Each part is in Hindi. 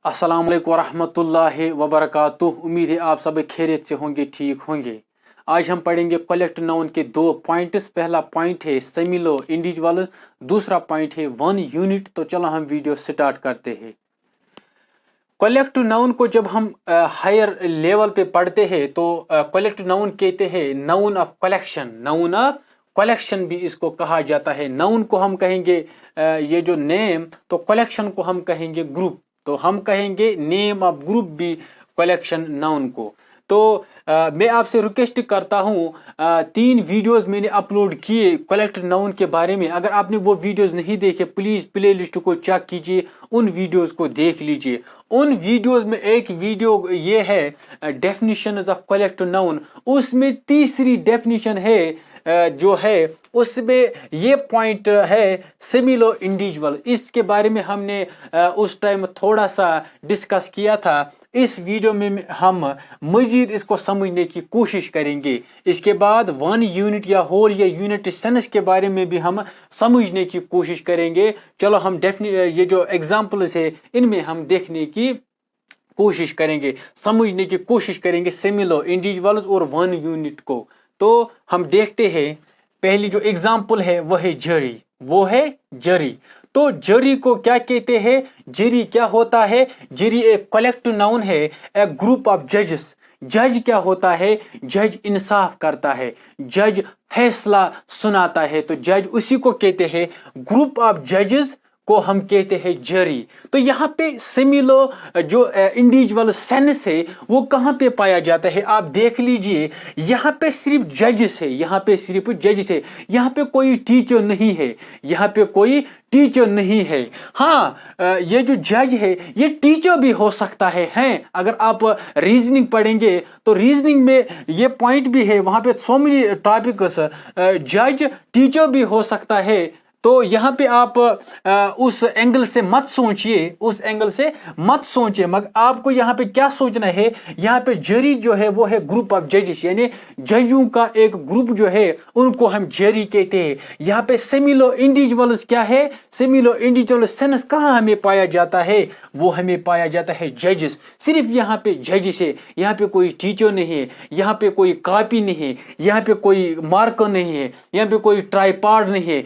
अस्सलाम वालेकुम वरहमतुल्लाहि वबरकातुह। उम्मीद है आप सब खैरियत से होंगे, ठीक होंगे। आज हम पढ़ेंगे कलेक्ट नाउन के दो पॉइंट्स। पहला पॉइंट है सिमिलो इंडिविजुअल, दूसरा पॉइंट है वन यूनिट। तो चलो हम वीडियो स्टार्ट करते हैं। कलेक्ट नाउन को जब हम हायर लेवल पे पढ़ते हैं तो कलेक्ट नाउन कहते हैं noun of collection. Noun of collection भी इसको कहा जाता है। नाउन को हम कहेंगे ये जो नेम, तो कलेक्शन को हम कहेंगे ग्रुप। तो हम कहेंगे नेम ऑफ ग्रुप भी कलेक्शन नाउन को। तो मैं आपसे रिक्वेस्ट करता हूँ, 3 वीडियोस मैंने अपलोड किए कलेक्ट नाउन के बारे में। अगर आपने वो वीडियोस नहीं देखे, प्लीज प्ले लिस्ट को चेक कीजिए, उन वीडियोस को देख लीजिए। उन वीडियोस में एक वीडियो ये है डेफिनेशंस ऑफ कलेक्ट नाउन, उसमें तीसरी डेफिनेशन है जो है उसमें ये पॉइंट है सिमिलो इंडिविजुअल। इसके बारे में हमने उस टाइम थोड़ा सा डिस्कस किया था। इस वीडियो में हम मजीद इसको समझने की कोशिश करेंगे। इसके बाद वन यूनिट या होल या यूनिट सेंस के बारे में भी हम समझने की कोशिश करेंगे। चलो हम ये जो एग्जाम्पल्स है इनमें हम देखने की कोशिश करेंगे, समझने की कोशिश करेंगे सिमिलो इंडिविजुअल्स और वन यूनिट को। तो हम देखते हैं, पहली जो एग्जाम्पल है वो है जरी। वो है जरी। तो जरी को क्या कहते हैं? जरी क्या होता है? जरी एक कलेक्टिव नाउन है, एक ग्रुप ऑफ जजेस। जज क्या होता है? जज इंसाफ करता है, जज फैसला सुनाता है। तो जज उसी को कहते हैं। ग्रुप ऑफ जजेस को हम कहते हैं जरी। तो यहाँ पे सिमिलो जो इंडिविजुअल सेंस है वो कहाँ पे पाया जाता है? आप देख लीजिए, यहाँ पे सिर्फ जजेस है, यहाँ पे सिर्फ जजेस है, यहाँ पे कोई टीचर नहीं है, यहाँ पे कोई टीचर नहीं है। हाँ, ये जो जज है ये टीचर भी हो सकता है। अगर आप रीजनिंग पढ़ेंगे तो रीजनिंग में ये पॉइंट भी है, वहां पे सो मेनी टॉपिक्स। जज टीचर भी हो सकता है। तो यहाँ पे आप उस एंगल से मत सोचिए, उस एंगल से मत सोचिए, मगर आपको यहाँ पे क्या सोचना है? यहाँ पे जरी जो है वो है ग्रुप ऑफ जजेस, यानी जजों का एक ग्रुप जो है उनको हम जरी कहते हैं। यहाँ पे सिमिलो इंडिविजुअल्स क्या है? सिमिलो इंडिविजुअल सेंस कहाँ हमें पाया जाता है? वो हमें पाया जाता है जजेस। सिर्फ यहाँ पे जजेस है, यहाँ पे कोई टीचर नहीं है, यहाँ पे कोई कॉपी नहीं है, यहाँ पे कोई मार्कर नहीं है, यहाँ पे कोई ट्राइपॉड नहीं है,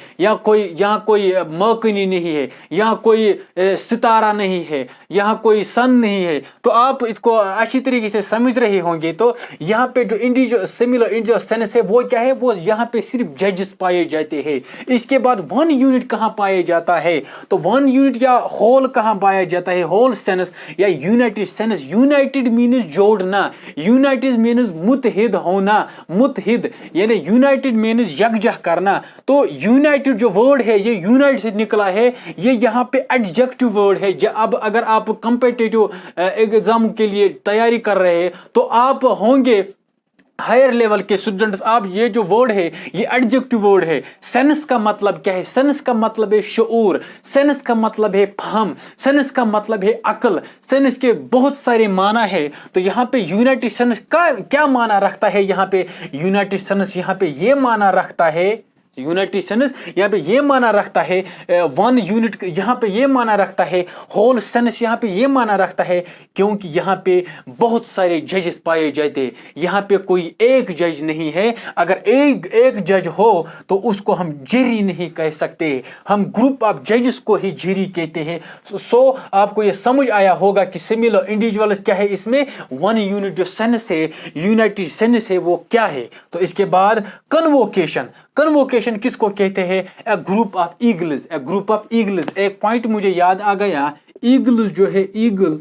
यहाँ कोई मर्कनी नहीं है, यहाँ कोई सितारा नहीं है, यहाँ कोई सन नहीं है। तो आप इसको अच्छी तरीके से समझ रहे होंगे। तो यहाँ पे जो इंडिविजुअल सिमिलो इंडिविजुअल सेंस है वो क्या है? वो यहाँ पे सिर्फ जजेस पाए जाते हैं। इसके बाद वन यूनिट कहाँ पाया जाता है? तो वन यूनिट या होल कहाँ पाया जाता है? होल सेंस या यूनाइटेड सेंस। यूनाइटेड मीन्स जोड़ना, यूनाइटेड मीन्स मुत्तहिद होना, मुत्तहिद यानी यूनाइटेड मीन्स यकजह करना। तो यूनाइटेड जो वर्ड है ये यूनाइट से निकला है, ये यहाँ पे एडजेक्टिव वर्ड है। अब अगर आप कॉम्पिटिटिव एग्जाम के लिए तैयारी कर रहे हैं तो आप होंगे हायर लेवल के स्टूडेंट्स, आप ये जो वर्ड है ये एडजेक्टिव वर्ड है। सेंस का मतलब क्या है? सेंस का मतलब है शऊर, सेंस का मतलब है फहम, सेंस का मतलब है अकल। सेंस के बहुत सारे माना है। तो यहाँ पे यूनाइटेड सेंस का क्या माना रखता है? यहाँ पे यूनाइटेड सेंस यहाँ पे ये माना रखता है, यूनाइटेड सेंस यहाँ पे ये माना रखता है, वन यूनिट यहाँ पे ये माना रखता है, होल सेंस यहाँ पे ये माना रखता है, क्योंकि यहाँ पे बहुत सारे जजेस पाए जाते हैं। यहाँ पे कोई एक जज नहीं है। अगर एक जज हो तो उसको हम जरी नहीं कह सकते, हम ग्रुप ऑफ जजेस को ही जरी कहते हैं। सो आपको ये समझ आया होगा कि सिमिलो इंडिविजुअल क्या है, इसमें वन यूनिट जो सेंस है, यूनाइटेड सेंस है, वो क्या है। तो इसके बाद कन्वोकेशन। कन्वोकेशन किसको कहते हैं? A group of eagles. A group of eagles, एक पॉइंट मुझे याद आ गया। ईगल्स जो है, ईगल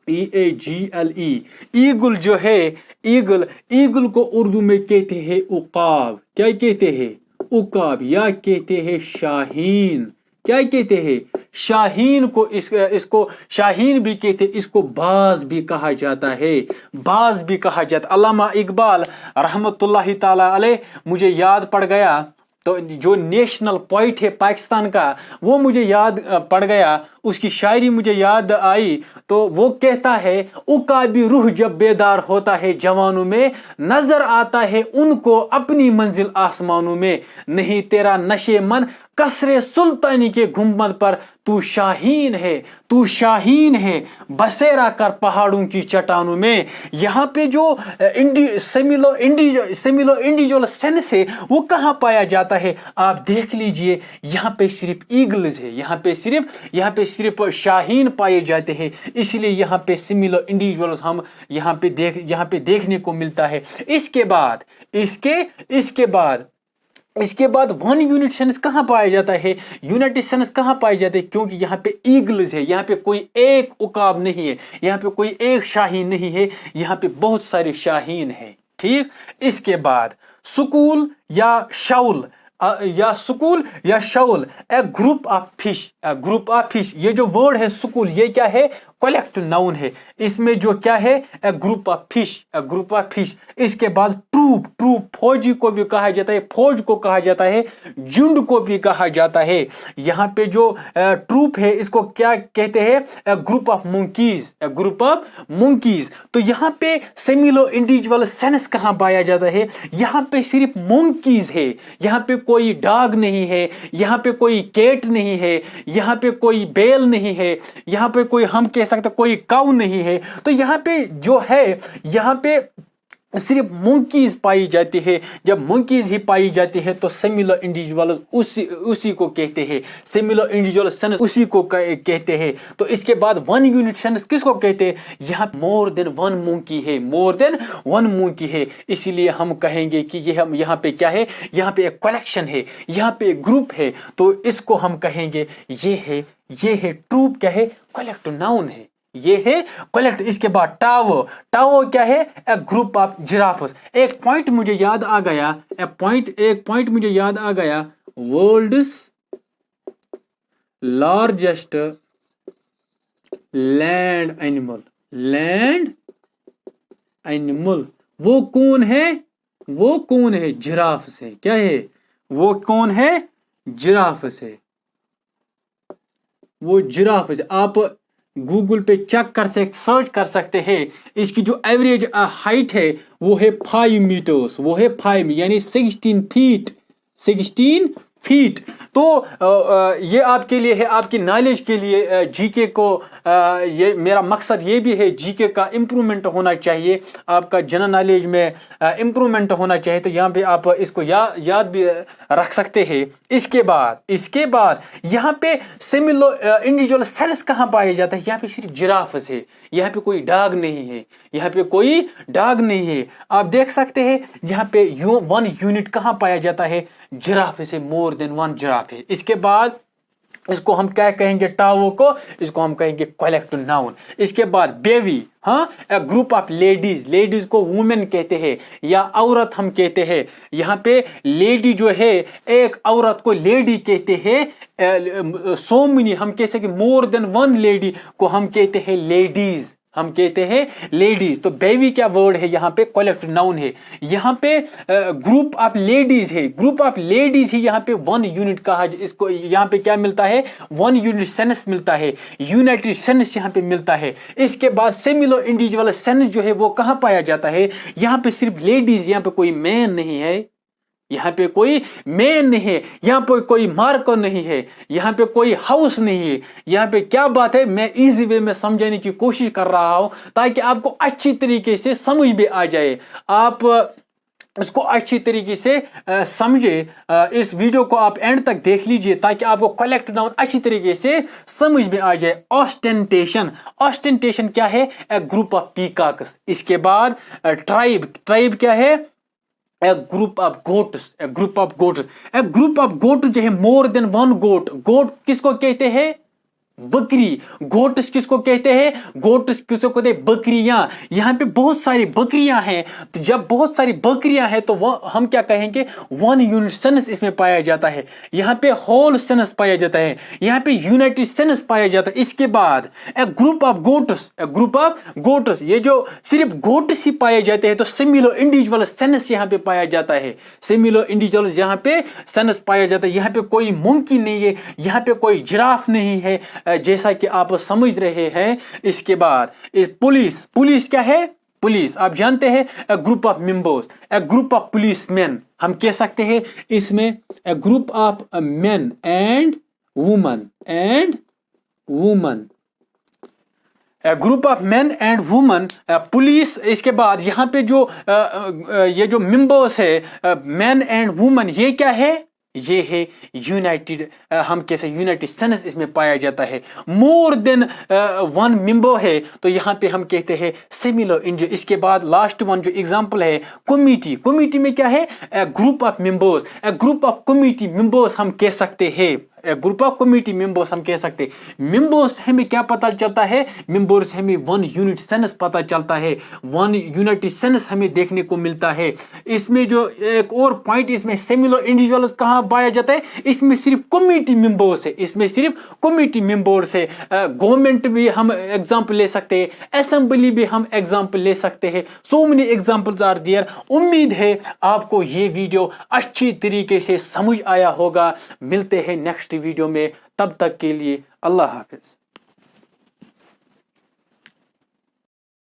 EAGLE, ईगल जो है, ईगल को उर्दू में कहते हैं उकाब। क्या कहते हैं? उकाब। या कहते हैं शाहीन। क्या कहते हैं? शाहीन को इसको शाहीन भी कहते हैं, इसको बाज भी कहा जाता है, बाज भी कहा जाता। अल्लामा इकबाल रहमतुल्लाहि ताला अलैह, मुझे याद पड़ गया, तो जो नेशनल पोइट है पाकिस्तान का वो मुझे याद पड़ गया, उसकी शायरी मुझे याद आई। तो वो कहता है, उकाबी रूह जब बेदार होता है जवानों में, नजर आता है उनको अपनी मंजिल आसमानों में। नहीं तेरा नशे मन कसरे सुल्तानी के गुंबद पर, तू शाहीन है, तू शाहीन है, बसेरा कर पहाड़ों की चट्टानों में। यहाँ पे जो सेमिलो इंडिविजुअल सेंस है वो कहाँ पाया जाता है? आप देख लीजिए, यहाँ पे सिर्फ ईगल्स है, यहाँ पे सिर्फ शाहीन पाए जाते हैं, इसलिए यहाँ पे सिमिलो इंडिविजुअल्स हम यहाँ पे देखने को मिलता है। इसके बाद वन यूनिट सेंस कहाँ पाया जाता है? यूनाइटेड सेंस कहाँ पाए जाते हैं? क्योंकि यहाँ पे ईगल्स है, यहाँ पे कोई एक उकाब नहीं है, यहाँ पे कोई एक शाहीन नहीं है, यहाँ पे बहुत सारे शाहीन है। ठीक, इसके बाद स्कूल या शाउल या शाउल, ए ग्रुप ऑफ फिश। ये जो वर्ड है स्कूल, ये क्या है? कलेक्टिव नाउन है। इसमें जो क्या है? A group of fish. इसके बाद ट्रूप फौजी को भी कहा जाता है, फौज को कहा जाता है, झुंड को भी कहा जाता है। यहाँ पे जो ट्रूप है इसको क्या कहते हैं? A group of monkeys. तो यहाँ पे सेमिलो इंडिविजुअल सेंस कहाँ पाया जाता है? यहाँ पे सिर्फ मंकीज है, यहाँ पे कोई डॉग नहीं है, यहाँ पे कोई कैट नहीं है, यहाँ पे कोई बेल नहीं है, यहाँ पे कोई, हम कह सकते कोई काऊ नहीं है। तो यहाँ पे जो है, यहाँ पे सिर्फ मंकीज पाई जाती है। जब मंकीज ही पाई जाती है तो सेमिलो इंडिविजुअल उसी को कहते हैं, सेमिलो इंडिविजुअल सेंस उसी को कहते हैं। तो इसके बाद वन यूनिट सेंस किसको कहते हैं? यहाँ मोर देन वन मंकी है, इसलिए हम कहेंगे कि ये हम यहाँ पे क्या है? यहाँ पे एक कलेक्शन है, यहाँ पे एक ग्रुप है, तो इसको हम कहेंगे ये है ट्रूप, क्या है? कलेक्टिव नाउन है, ये है कलेक्ट। इसके बाद टावो क्या है? A group of giraffes. एक पॉइंट मुझे याद आ गया, वर्ल्ड्स लार्जेस्ट लैंड एनिमल, वो कौन है? जिराफ्स है। क्या है? वो कौन है? जिराफ्स है, वो जिराफ्स। आप गूगल पे सर्च कर सकते हैं। इसकी जो एवरेज हाइट है वो है 5 मीटर्स, यानी 16 फीट। तो ये आपके लिए है, आपकी नॉलेज के लिए, जीके को, ये मेरा मकसद ये भी है, जीके का इम्प्रूवमेंट होना चाहिए, आपका जनरल नॉलेज में इम्प्रूवमेंट होना चाहिए। तो यहाँ पे आप इसको याद भी रख सकते हैं। इसके बाद यहाँ पे सिमिलो इंडिविजुअल सेंस कहाँ पाया जाता है? यहाँ पे सिर्फ जिराफ है, यहाँ पे कोई डॉग नहीं है, आप देख सकते हैं। यहाँ पे वन यूनिट कहाँ पाया जाता है? जिराफ से मोर देन वन जिराफ है। इसके बाद इसको हम क्या कहेंगे? टावो को, इसको हम कहेंगे कलेक्टिव नाउन। इसके बाद baby, A group of ladies को वुमेन कहते हैं या औरत हम कहते हैं। यहाँ पे लेडी जो है, एक औरत को लेडी कहते हैं। सो मेनी, हम कह सकते मोर देन वन लेडी को हम कहते हैं लेडीज। तो बेबी क्या वर्ड है? यहाँ पे कलेक्टिव नाउन है। यहाँ पे ग्रुप ऑफ लेडीज है, ही यहाँ पे वन यूनिट कहा, इसको यहाँ पे क्या मिलता है? वन यूनिट सेंस मिलता है, यूनाइटेड सेंस यहाँ पे मिलता है। इसके बाद सेमिलो इंडिविजुअल सेंस जो है वो कहाँ पाया जाता है? यहाँ पे सिर्फ लेडीज, यहाँ पे कोई मैन नहीं है, यहाँ पे कोई मार्को नहीं है, यहाँ पे कोई हाउस नहीं है। यहाँ पे क्या बात है, मैं इजी वे में समझाने की कोशिश कर रहा हूं ताकि आपको अच्छी तरीके से समझ भी आ जाए, आप इसको अच्छी तरीके से समझे। इस वीडियो को आप एंड तक देख लीजिए ताकि आपको कलेक्टिव नाउन अच्छी तरीके से समझ में आ जाए। ऑस्टेंटेशन क्या है? A group of peacocks. इसके बाद ट्राइब क्या है? A group of goats. A group of goat जो है मोर देन वन गोट किसको कहते हैं? बकरी। गोट्स किसको कहते हैं? बकरियां। यहाँ पे बहुत सारी बकरियां हैं, तो जब बहुत सारी बकरियां हैं तो वह हम क्या कहेंगे? वन यूनिट सेंस इसमें पाया जाता है। यहाँ पे होल सेंस पाया जाता है, यहाँ पे यूनाइटेड सेंस पाया जाता है। इसके बाद ए ग्रुप ऑफ गोट्स, ये जो सिर्फ गोट्स ही पाए जाते हैं तो सिमिलो इंडिविजुअल सेंस यहाँ पे पाया जाता है। सिमिलो इंडिविजुअल यहाँ पे सेंस पाया जाता है। यहाँ पे कोई मंकी नहीं है, यहाँ पे कोई जिराफ नहीं है, जैसा कि आप समझ रहे हैं। इसके बाद पुलिस क्या है? पुलिस आप जानते हैं, a group of members, a group of policeman. हम कह सकते हैं इसमें a group of men and woman woman, group of man and woman, police. इसके बाद यहाँ पे जो ये जो मेंबर्स है मैन एंड वुमन, ये क्या है, ये है यूनाइटेड, हम कैसे यूनाइटेड सेंस इसमें पाया जाता है। मोर देन वन मेंबर है तो यहाँ पे हम कहते हैं सिमिलर इंडिविजुअल। इसके बाद लास्ट वन जो एग्जांपल है कमिटी, कमिटी में क्या है, group of members, group of committee members हम कह सकते हैं, ग्रुप ऑफ कमिटी मेंबर्स हम कह सकते हैं। मेंबर्स हमें क्या पता चलता है, मेंबर्स हमें वन यूनिट सेंस पता चलता है, वन यूनिटी सेंस हमें देखने को मिलता है। इसमें जो एक और पॉइंट, इसमें सिमिलर इंडिविजुअल्स कहाँ पाया जाता है, इसमें सिर्फ कमिटी मेंबर्स है, इसमें सिर्फ कमिटी मेंबर्स है। गवर्नमेंट भी हम एग्जांपल ले सकते हैं, असेंबली भी हम एग्जांपल ले सकते हैं। So many examples are there. उम्मीद है आपको ये वीडियो अच्छी तरीके से समझ आया होगा। मिलते हैं नेक्स्ट वीडियो में, तब तक के लिए अल्लाह हाफिज।